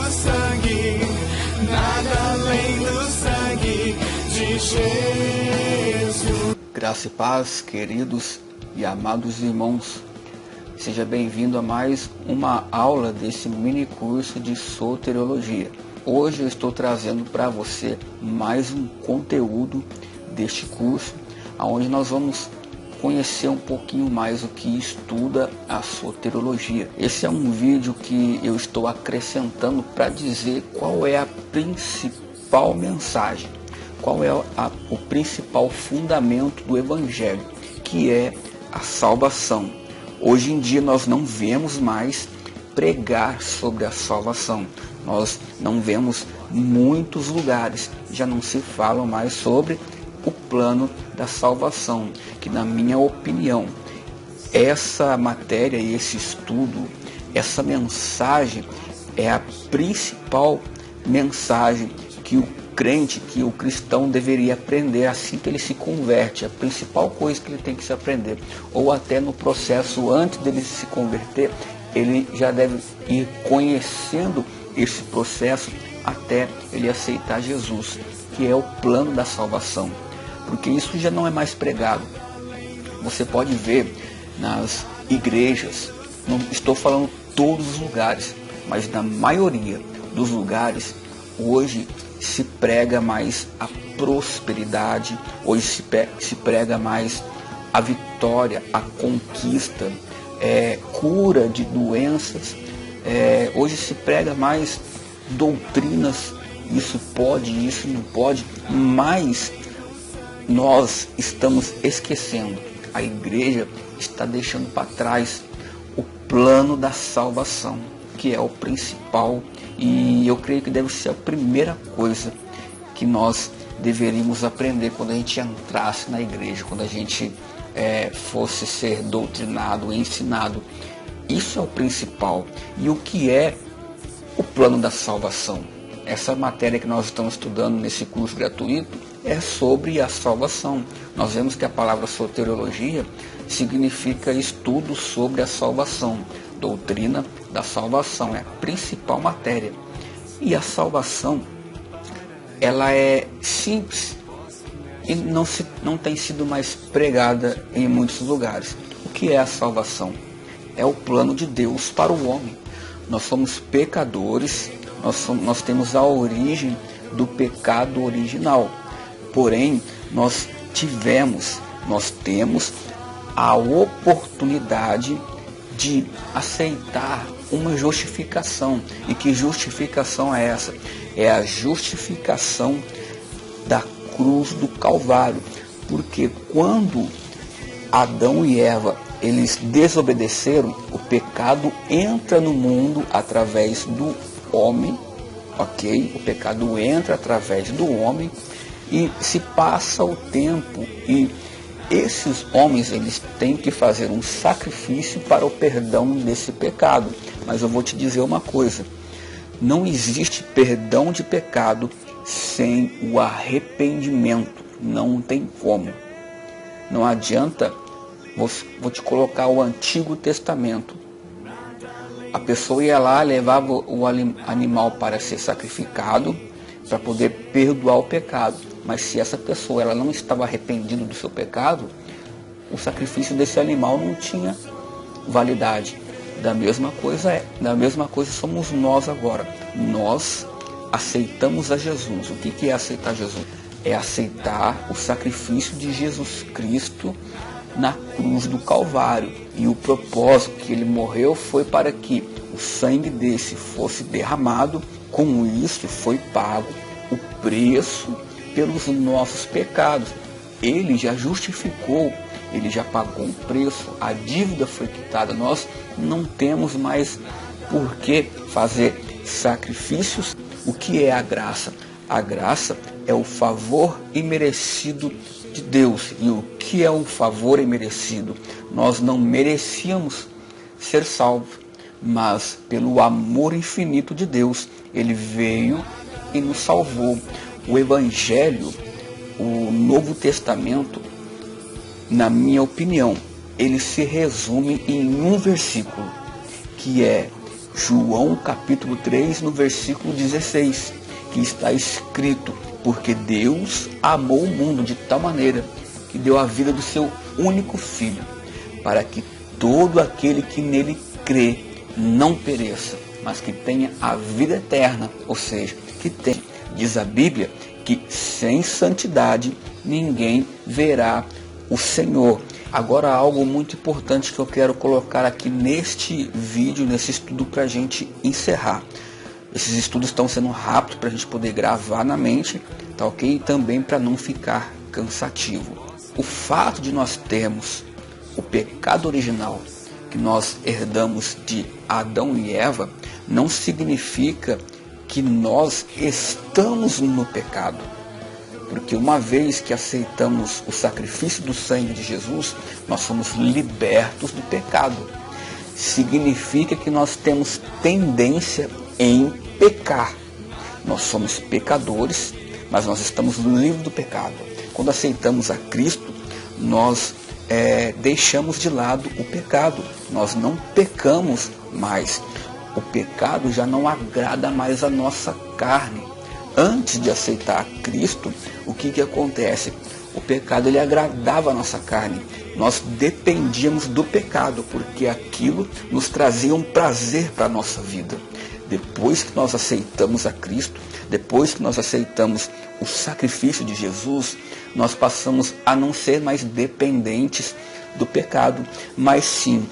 do sangue, nada além do sangue de Jesus. Graça e paz, queridos e amados irmãos. Seja bem-vindo a mais uma aula desse mini curso de soteriologia. Hoje eu estou trazendo para você mais um conteúdo deste curso, onde nós vamos conhecer um pouquinho mais o que estuda a soteriologia. Esse é um vídeo que eu estou acrescentando para dizer qual é a principal mensagem, qual é o principal fundamento do Evangelho, que é a salvação. Hoje em dia nós não vemos mais pregar sobre a salvação. Nós não vemos muitos lugares, já não se fala mais sobre o plano da salvação, que na minha opinião, essa matéria e esse estudo, essa mensagem é a principal mensagem que o crente, que o cristão deveria aprender assim que ele se converte, a principal coisa que ele tem que se aprender, ou até no processo antes dele se converter, ele já deve ir conhecendo esse processo até ele aceitar Jesus, que é o plano da salvação, porque isso já não é mais pregado. Você pode ver nas igrejas, não estou falando todos os lugares, mas na maioria dos lugares, hoje se prega mais a prosperidade, hoje se prega mais a vitória, a conquista, cura de doenças, hoje se prega mais doutrinas, isso pode, isso não pode, mas nós estamos esquecendo, a igreja está deixando para trás o plano da salvação, que é o principal, e eu creio que deve ser a primeira coisa que nós deveríamos aprender quando a gente entrasse na igreja, quando a gente fosse ser doutrinado, ensinado. Isso é o principal. E o que é o plano da salvação? Essa matéria que nós estamos estudando nesse curso gratuito é sobre a salvação. Nós vemos que a palavra soteriologia significa estudo sobre a salvação, doutrina da salvação, é a principal matéria. E a salvação, ela é simples e não tem sido mais pregada em muitos lugares. O que é a salvação? É o plano de Deus para o homem. Nós somos pecadores, nós temos a origem do pecado original. Porém, nós temos a oportunidade de aceitar uma justificação. E que justificação é essa? É a justificação da cruz do Calvário. Porque quando Adão e Eva eles desobedeceram, o pecado entra no mundo através do homem, ok? O pecado entra através do homem e se passa o tempo e esses homens eles têm que fazer um sacrifício para o perdão desse pecado. Mas eu vou te dizer uma coisa, não existe perdão de pecado sem o arrependimento, não tem como. Não adianta, vou te colocar o Antigo Testamento. A pessoa ia lá, levava o animal para ser sacrificado, para poder perdoar o pecado. Mas se essa pessoa ela não estava arrependida do seu pecado, o sacrifício desse animal não tinha validade. Da mesma coisa somos nós agora. Nós aceitamos a Jesus. O que é aceitar Jesus? É aceitar o sacrifício de Jesus Cristo na cruz do Calvário. E o propósito que ele morreu foi para que o sangue desse fosse derramado. Com isso foi pago o preço pelos nossos pecados. Ele já justificou, ele já pagou um preço, a dívida foi quitada. Nós não temos mais por que fazer sacrifícios. O que é a graça? A graça é o favor imerecido de Deus. E o que é um favor imerecido? Nós não merecíamos ser salvos, mas pelo amor infinito de Deus, ele veio e nos salvou. O Evangelho, o Novo Testamento, na minha opinião, ele se resume em um versículo, que é João capítulo 3, no versículo 16, que está escrito: porque Deus amou o mundo de tal maneira que deu a vida do seu único filho, para que todo aquele que nele crê não pereça, mas que tenha a vida eterna, ou seja, que tem, diz a Bíblia, que sem santidade ninguém verá o Senhor. Agora, algo muito importante que eu quero colocar aqui neste vídeo, nesse estudo, para a gente encerrar. Esses estudos estão sendo rápidos para a gente poder gravar na mente, tá ok? E também para não ficar cansativo. O fato de nós termos o pecado original, que nós herdamos de Adão e Eva, não significa que nós estamos no pecado. Porque uma vez que aceitamos o sacrifício do sangue de Jesus, nós somos libertos do pecado. Significa que nós temos tendência em pecar. Nós somos pecadores, mas nós estamos livres do pecado. Quando aceitamos a Cristo, nós deixamos de lado o pecado. Nós não pecamos mais. O pecado já não agrada mais a nossa carne. Antes de aceitar Cristo, o que acontece? O pecado ele agradava a nossa carne. Nós dependíamos do pecado, porque aquilo nos trazia um prazer para a nossa vida. Depois que nós aceitamos a Cristo, depois que nós aceitamos o sacrifício de Jesus, nós passamos a não ser mais dependentes do pecado, mas sim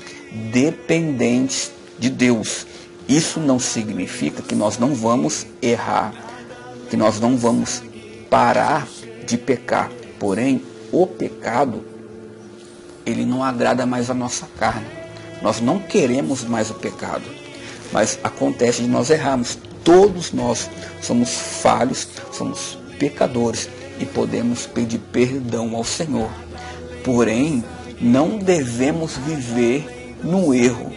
dependentes de Deus. Isso não significa que nós não vamos errar, que nós não vamos parar de pecar. Porém, o pecado, ele não agrada mais a nossa carne. Nós não queremos mais o pecado. Mas acontece de nós errarmos. Todos nós somos falhos, somos pecadores e podemos pedir perdão ao Senhor. Porém, não devemos viver no erro.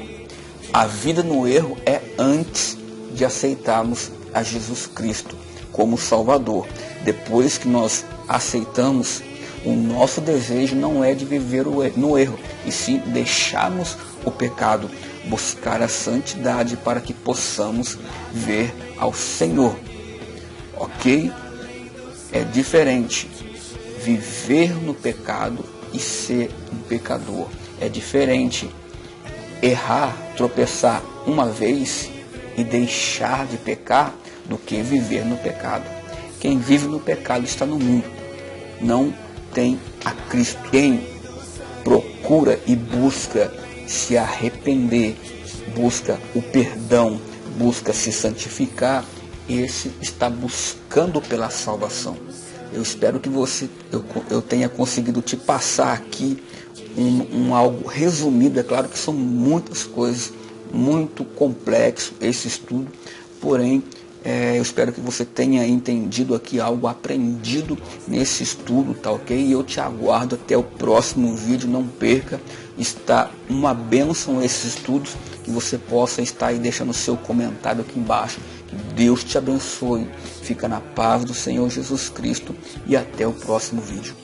A vida no erro é antes de aceitarmos a Jesus Cristo como Salvador. Depois que nós aceitamos, o nosso desejo não é de viver no erro, e sim deixarmos o pecado, buscar a santidade para que possamos ver ao Senhor. Ok? É diferente viver no pecado e ser um pecador. É diferente errar, tropeçar uma vez e deixar de pecar do que viver no pecado. Quem vive no pecado está no mundo, não tem a Cristo. Quem procura e busca se arrepender, busca o perdão, busca se santificar, esse está buscando pela salvação. Eu espero que eu tenha conseguido te passar aqui algo resumido. É claro que são muitas coisas, muito complexo esse estudo, porém eu espero que você tenha entendido aqui algo, aprendido nesse estudo, tá ok? E eu te aguardo até o próximo vídeo, não perca, está uma bênção esses estudos, que você possa estar aí deixando o seu comentário aqui embaixo. Que Deus te abençoe, fica na paz do Senhor Jesus Cristo e até o próximo vídeo.